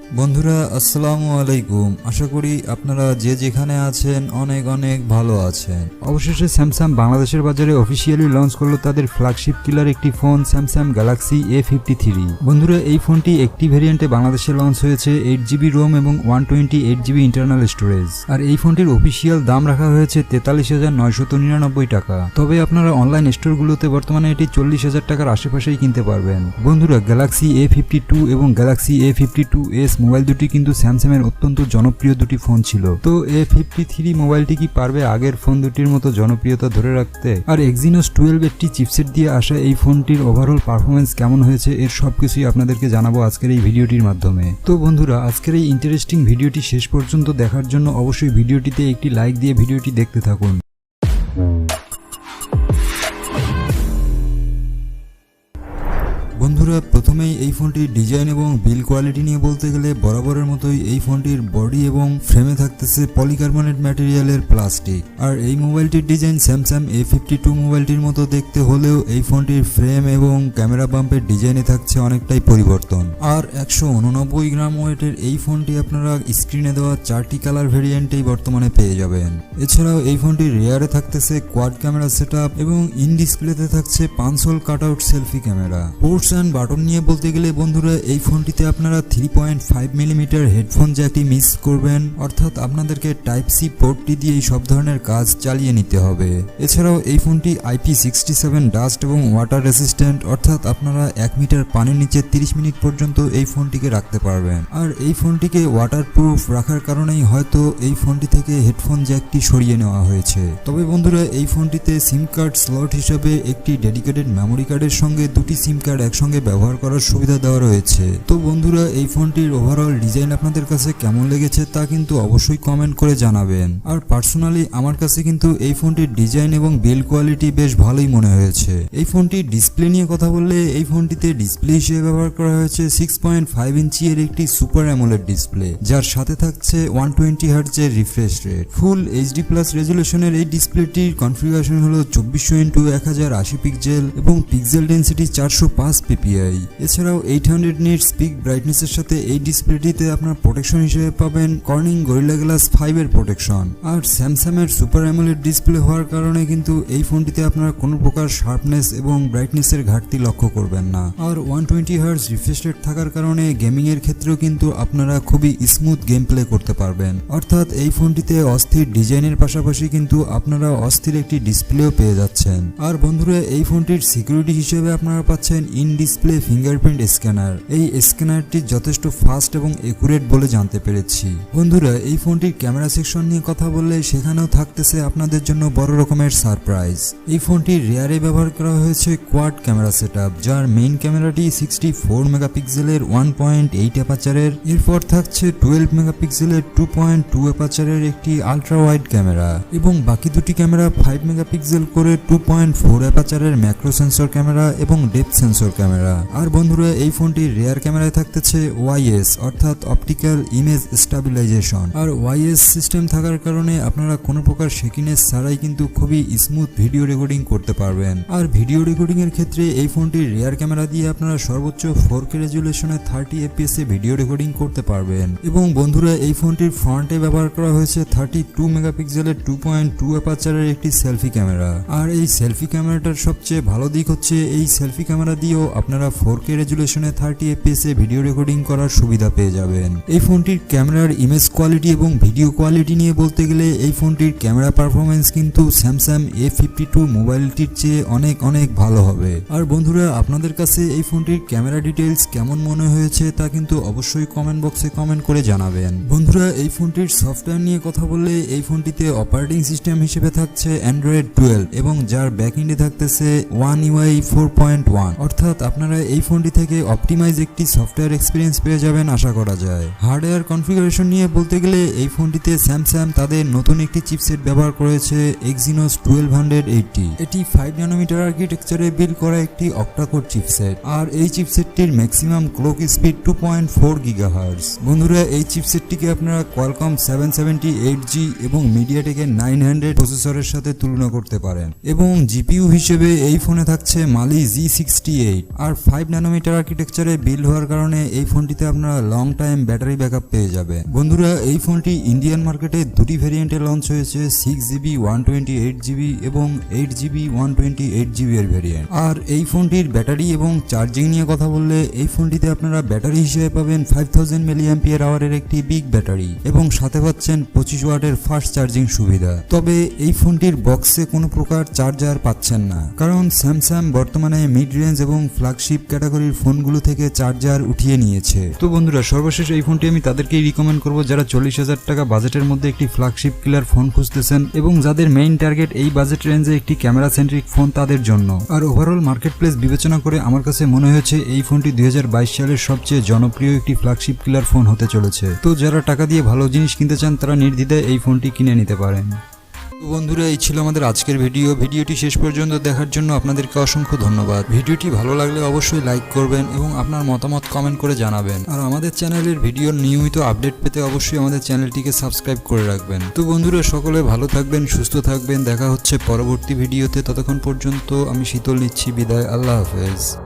বন্ধুরা আসসালামু আলাইকুম। আশা করি আপনারা যে যেখানে আছেন অনেক অনেক ভালো আছেন। অবশেষে স্যামসাং বাংলাদেশের বাজারে অফিসিয়ালি লঞ্চ করলো তাদের ফ্ল্যাগশিপ কিলার একটি ফোন স্যামসাং গ্যালাক্সি A53। বন্ধুরা এই ফোনটি একটি ভেরিয়েন্টে বাংলাদেশে লঞ্চ হয়েছে 8GB রোম এবং 128GB ইন্টারনাল স্টোরেজ। আর এই ফোনটির অফিসিয়াল দাম রাখা হয়েছে 43,999 টাকা। তবে আপনারা অনলাইন স্টোরগুলোতে বর্তমানে এটি 40,000 টাকার আশেপাশেই কিনতে পারবেন। বন্ধুরা গ্যালাক্সি A52 এবং গ্যালাক্সি A52s মোবাইল দুটি কিন্তু স্যামসাং এর অত্যন্ত জনপ্রিয় দুটি ফোন ছিল। তো A53 মোবাইলটি কি পারবে আগের ফোন দুটির মতো জনপ্রিয়তা ধরে রাখতে? আর Exynos 12 একটি চিপসেট দিয়ে আসা এই ফোনটির ওভারঅল পারফরমেন্স কেমন হয়েছে এর সবকিছুই আপনাদেরকে জানাবো আজকের এই ভিডিওটির মাধ্যমে। তো বন্ধুরা আজকের এই ইন্টারেস্টিং ভিডিওটি শেষ পর্যন্ত দেখার জন্য অবশ্যই ভিডিওটিতে একটি লাইক দিয়ে ভিডিওটি দেখতে থাকুন। বন্ধুরা প্রথমেই এই ফোনটির ডিজাইন এবং বিল্ড কোয়ালিটি নিয়ে বলতে গেলে বরাবরের মতোই এই ফোনটির বডি এবং ফ্রেমে থাকতেছে পলিকার্বনেট ম্যাটেরিয়ালের প্লাস্টিক। আর এই মোবাইলটির ডিজাইন স্যামসাং A52 মোবাইলটির মতো দেখতে হলেও এই ফোনটির ফ্রেম এবং ক্যামেরা বাম্পের ডিজাইনে থাকছে অনেকটাই পরিবর্তন। আর 189 গ্রাম ওয়েটের এই ফোনটি আপনারা স্ক্রিনে দেওয়া 4টি কালার ভেরিয়েন্টেই বর্তমানে পেয়ে যাবেন। এছাড়াও এই ফোনটির রেয়ারে থাকতেছে কোয়াড ক্যামেরা সেটআপ এবং ইন ডিসপ্লেতে থাকছে 5 hole cutout selfie camera. Button নিয়ে বলতে গেলে বন্ধুরা এই ফোনটিতে আপনারা 3.5 মিলিমিটার হেডফোন জ্যাকটি মিস করবেন, অর্থাৎ আপনাদেরকে টাইপ সি পোর্টটি দিয়ে সব ধরনের কাজ চালিয়ে নিতে হবে। এছাড়াও এই ফোনটি IP67 ডাস্ট এবং ওয়াটার রেসিস্ট্যান্ট, অর্থাৎ আপনারা 1 মিটার পানির নিচে 30 মিনিট পর্যন্ত এই ফোনটিকে রাখতে পারবেন। আর এই ফোনটিকে ওয়াটারপ্রুফ রাখার কারণেই হয়তো এই ফোনটি থেকে হেডফোন জ্যাকটি সরিয়ে নেওয়া হয়েছে। তবে বন্ধুরা এই ফোনটিতে সিম কার্ড স্লট হিসেবে একটি ডেডিকেটেড মেমোরি কার্ডের সঙ্গে দুটি সিম কার্ড একসঙ্গে ব্যবহার করার সুবিধা দেওয়া রয়েছে। তো বন্ধুরা এই ফোনটির ওভারঅল ডিজাইন আপনাদের কাছে কেমন লেগেছে তা কিন্তু অবশ্যই কমেন্ট করে জানাবেন। আর পার্সোনালি আমার কাছে কিন্তু এই ফোনটির ডিজাইন এবং বিল্ড কোয়ালিটি বেশ ভালোই মনে হয়েছে। এই ফোনটির ডিসপ্লে নিয়ে কথা বললে এই ফোনটিতে ডিসপ্লে হিসেবে ব্যবহার করা হয়েছে 6.5 ইঞ্চি এর একটি সুপার অ্যামোলেড ডিসপ্লে, যার সাথে থাকছে 120 হার্টজ এর রিফ্রেশ রেট। ফুল HD+ রেজুলেশনের এই ডিসপ্লেটির কনফিগারেশন হলো 2400x1080 পিক্সেল এবং পিক্সেল ডেনসিটি 405 ppi। এছাড়াও 800 নিটস পিক ব্রাইটনেসের সাথে এই ডিসপ্লেটিতে আপনার প্রোটেকশন হিসেবে পাবেন কর্নিং গরিলা গ্লাস 5 এর প্রোটেকশন। আর স্যামসাং এর সুপার অ্যামোলেড ডিসপ্লে হওয়ার কারণে কিন্তু এই ফোনটিতে আপনারা কোনো প্রকার শার্পনেস এবং ব্রাইটনেসের ঘাটতি লক্ষ্য করবেন না। আর 120 হার্টজ রিফ্রেশ রেট থাকার কারণে গেমিং এর ক্ষেত্রেও কিন্তু আপনারা খুবই স্মুথ গেম প্লে করতে পারবেন। অর্থাৎ এই ফোনটিতে অস্থির ডিজাইনের পাশাপাশি কিন্তু আপনারা অস্থির একটি ডিসপ্লেও পেয়ে যাচ্ছেন। আর বন্ধুরা এই ফোনটির সিকিউরিটি হিসেবে আপনারা পাচ্ছেন ইন ডিসপ্লে ফিঙ্গারপ্রিন্ট স্ক্যানার। এই স্ক্যানারটি যথেষ্ট ফাস্ট এবং একুরেট বলে জানতে পেরেছি। বন্ধুরা এই ফোনটির ক্যামেরা সেকশন নিয়ে কথা বললে সেখানেও থাকতেছে আপনাদের জন্য বড় রকমের সারপ্রাইজ। এই ফোনটির রেয়ারে ব্যবহার করা হয়েছে কোয়াড ক্যামেরা সেটআপ, যার মেইন ক্যামেরাটি 64 মেগাপিক্সেলের 1.8 অ্যাপাচারের। এরপর থাকছে 12 মেগাপিক্সেলের 2.2 অ্যাপাচারের একটি আলট্রা ওয়াইড ক্যামেরা এবং বাকি দুটি ক্যামেরা 5 মেগাপিক্সেল করে 2.4 অ্যাপাচারের ম্যাক্রো সেন্সর ক্যামেরা এবং ডেপথ সেন্সর ক্যামেরা। আর বন্ধুরা এই ফোনটির রেয়ার ক্যামেরায় থাকতেছে OIS, অর্থাৎ অপটিক্যাল ইমেজ স্টেবিলাইজেশন। আর OIS সিস্টেম থাকার কারণে আপনারা কোনো প্রকার শেকিনেস ছাড়াই কিন্তু খুবই স্মুথ ভিডিও রেকর্ডিং করতে পারবেন। আর ভিডিও রেকর্ডিং এর ক্ষেত্রে এই ফোনটির রেয়ার ক্যামেরা দিয়ে আপনারা সর্বোচ্চ 4K রেজুলেশনে 30 fps এ ভিডিও রেকর্ডিং করতে পারবেন। এবং বন্ধুরা এই ফোনটির ফ্রন্টে ব্যবহার করা হয়েছে 32 মেগাপিক্সেলের 2.2 অ্যাপাচারের একটি সেলফি ক্যামেরা। আর এই সেলফি ক্যামেরাটার সবচেয়ে ভালো দিক হচ্ছে এই সেলফি ক্যামেরা দিয়েও আপনারা 4K রেজুলেশনে 30 fps এ ভিডিও রেকর্ডিং করার সুবিধা পেয়ে যাবেন। এই ফোনটির ক্যামেরার ইমেজ কোয়ালিটি এবং ভিডিও কোয়ালিটি নিয়ে বলতে গেলে এই ফোনটির ক্যামেরা পারফরমেন্স কিন্তু স্যামসাং A52 মোবাইলটির চেয়ে অনেক অনেক ভালো হবে। আর বন্ধুরা আপনাদের কাছে এই ফোনটির ক্যামেরা ডিটেইলস কেমন মনে হয়েছে তা কিন্তু অবশ্যই কমেন্ট বক্সে কমেন্ট করে জানাবেন। বন্ধুরা এই ফোনটির সফটওয়্যার নিয়ে কথা বললে এই ফোনটিতে অপারেটিং সিস্টেম হিসেবে থাকছে Android 12 এবং যার ব্যাকএন্ডে থাকতেছে One UI 4.1, অর্থাৎ আপনারা এই ফোনটি থেকে অপটিমাইজ একটি সফটওয়্যার এক্সপিরিয়েন্স পেয়ে যাবেন আশা করা যায়। হার্ডওয়্যার কনফিগারেশন নিয়ে বলতে গেলে এই ফোনটিতে স্যামসাং তাদের নতুন একটি চিপসেট ব্যবহার করেছে Exynos 1280। এটি 5 ন্যানোমিটার আর্কিটেকচারে বিল্ড করা একটি Octa-Core চিপসেট। আর এই চিপসেটটির ম্যাক্সিমাম ক্লক স্পিড 2.4 GHz। বন্ধুরা এই চিপসেটটিকে আপনারা Qualcomm 778G এবং মিডিয়াটেকের 900 প্রসেসরের সাথে তুলনা করতে পারেন। এবং জিপিইউ হিসেবে এই ফোনে থাকছে Mali G68। আর আর 5 ন্যানোমিটার আর্কিটেকচারে বিল্ড হওয়ার কারণে এই ফোনটিতে আপনারা লং টাইম ব্যাটারি ব্যাকআপ পেয়ে যাবে। বন্ধুরা, এই ফোনটি ইন্ডিয়ান মার্কেটে দুটি ভেরিয়েন্টে লঞ্চ হয়েছে, 6GB 128GB এবং 8GB 128GB এর ভেরিয়েন্ট। আর এই ফোনটির ব্যাটারি এবং চার্জিং নিয়ে কথা বললে এই ফোনটিতে আপনারা ব্যাটারি হিসেবে পাবেন 5000 mAh এর একটি বিগ ব্যাটারি এবং সাথে পাচ্ছেন 25 ওয়াটের ফাস্ট চার্জিং সুবিধা। তবে এই ফোনটির বক্সে কোনো প্রকার চার্জার পাচ্ছেন না, কারণ স্যামসাং বর্তমানে মিড রেঞ্জ এবং ফ্ল্যাগশিপ ক্যাটাগরির ফোনগুলো থেকে চার্জার উঠিয়ে নিয়েছে। তো বন্ধুরা, সর্বশেষ এই ফোনটি আমি তাদেরকেই রিকমেন্ড করব যারা 40,000 টাকা বাজেটের মধ্যে একটি ফ্ল্যাগশিপ কিলার ফোন খুঁজতেছেন এবং যাদের মেইন টার্গেট এই বাজেট রেঞ্জে একটি ক্যামেরা সেন্ট্রিক ফোন তাদের জন্য। আর ওভারঅল মার্কেট প্লেস বিবেচনা করে আমার কাছে মনে হয়েছে এই ফোনটি 2022 সালের সবচেয়ে জনপ্রিয় একটি ফ্ল্যাগশিপ কিলার ফোন হতে চলেছে। তো যারা টাকা দিয়ে ভালো জিনিস কিনতে চান তারা নির্দ্বিধায় এই ফোনটি কিনে নিতে পারেন। তো বন্ধুরা, এই ছিল আমাদের আজকের ভিডিওটি শেষ পর্যন্ত দেখার জন্য আপনাদেরকে অসংখ্য ধন্যবাদ। ভিডিওটি ভালো লাগলে অবশ্যই লাইক করবেন এবং আপনার মতামত কমেন্ট করে জানাবেন। আর আমাদের চ্যানেলের ভিডিওর নিয়মিত আপডেট পেতে অবশ্যই আমাদের চ্যানেলটিকে সাবস্ক্রাইব করে রাখবেন। তো বন্ধুরা, সকলে ভালো থাকবেন, সুস্থ থাকবেন। দেখা হচ্ছে পরবর্তী ভিডিওতে। ততক্ষণ পর্যন্ত আমি শীতল নিচ্ছি বিদায়। আল্লাহ হাফেজ।